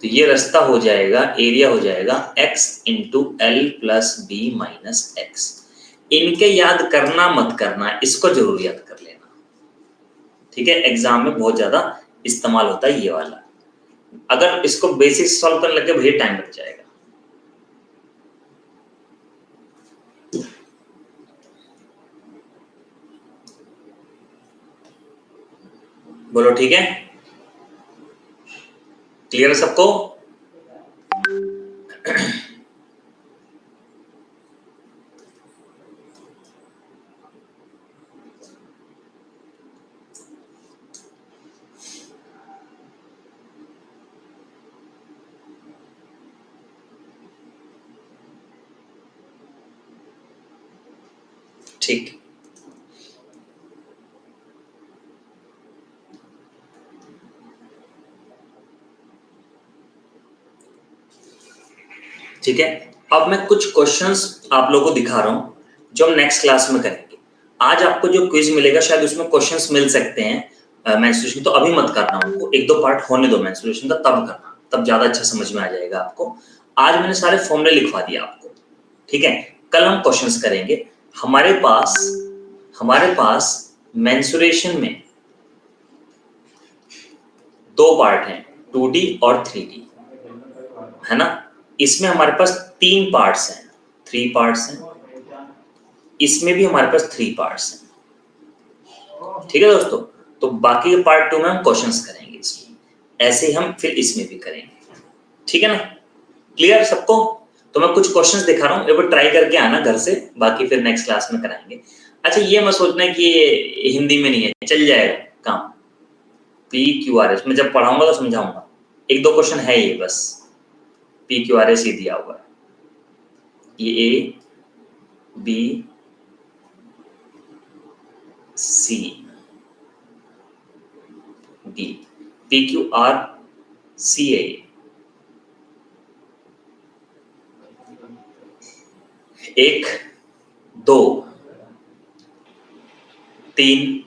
तो ये रास्ता हो जाएगा, एरिया हो जाएगा x × L + B - x। इनके याद करना मत करना, इसको जरूर याद कर लेना, ठीक है। एग्जाम में बहुत ज्यादा इस्तेमाल होता है ये वाला। अगर इसको बेसिक सॉल्व करने लगे भैया टाइम लग जाएगा। बोलो ठीक है, क्लियर है सबको? ठीक, ठीक है। अब मैं कुछ क्वेश्चंस आप लोगों को दिखा रहा हूं जो हम नेक्स्ट क्लास में करेंगे। आज आपको जो क्विज मिलेगा शायद उसमें क्वेश्चंस मिल सकते हैं मेंस्ट्रुएशन, तो अभी मत करना उनको, एक दो पार्ट होने दो मेंस्ट्रुएशन का, तब करना, तब ज्यादा अच्छा समझ में आ जाएगा आपको। आज मैंने सारे फॉर्मूले लिखवा दिए आपको, ठीक है। कल हम क्वेश्चंस करेंगे। हमारे पास मेंस्ट्रुएशन में दो पार्ट हैं, 2D और 3D, है ना। इसमें हमारे पास 3 पार्ट्स हैं, 3 पार्ट्स हैं। इसमें भी हमारे पास 3 पार्ट्स हैं, ठीक है दोस्तों। तो बाकी के पार्ट 2 में हम क्वेश्चंस करेंगे इसमें, ऐसे ही हम फिर इसमें भी करेंगे, ठीक है ना। क्लियर सबको? तो मैं कुछ क्वेश्चंस दिखा रहा हूं, एक बार ट्राई करके आना घर से, बाकी फिर नेक्स्ट क्लास में कराएंगे। अच्छा, ये मत सोचना कि ये हिंदी में नहीं है, चल जाएगा काम। PQRS मैं जब पढ़ाऊंगा तो समझाऊंगा, एक दो क्वेश्चन है ये बस, PQRS ही दिया हुआ है, ये A B C D, PQRC है ये। 1 2 3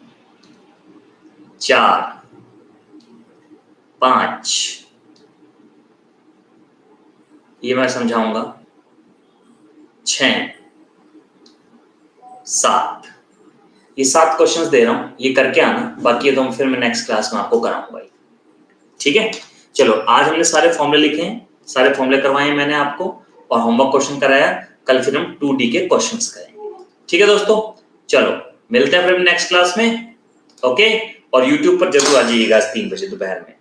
4 5, ये मैं समझाऊंगा, 6 7, ये 7 क्वेश्चंस दे रहा हूं, ये करके आना, बाकी तो फिर मैं नेक्स्ट क्लास में आपको कराऊंगा, ठीक है। चलो, आज हमने सारे फॉर्मूले लिखे हैं, सारे फॉर्मूले करवाए हैं मैंने आपको, और होमवर्क क्वेश्चन कराया। कल फिर हम 2D के क्वेश्चंस करेंगे, ठीक है दोस्तों। चलो मिलते हैं फिर नेक्स्ट क्लास में, ओके। और YouTube पर जरूर आ जाइएगा 3 बजे दोपहर में,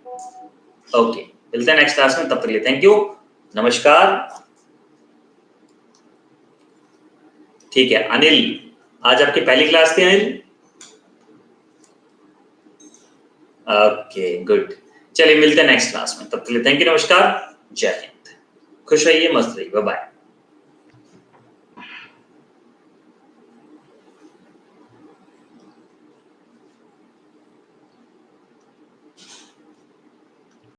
ओके। मिलते हैं नेक्स्ट क्लास में, तब तक के लिए थैंक यू, नमस्कार। ठीक है अनिल, आज आपकी पहली क्लास थी अनिल? ओके गुड, चलिए मिलते हैं नेक्स्ट क्लास में, तब तक के लिए थैंक यू, नमस्कार, जय हिंद, खुश रहिए, मस्त रहिए, बाय बाय।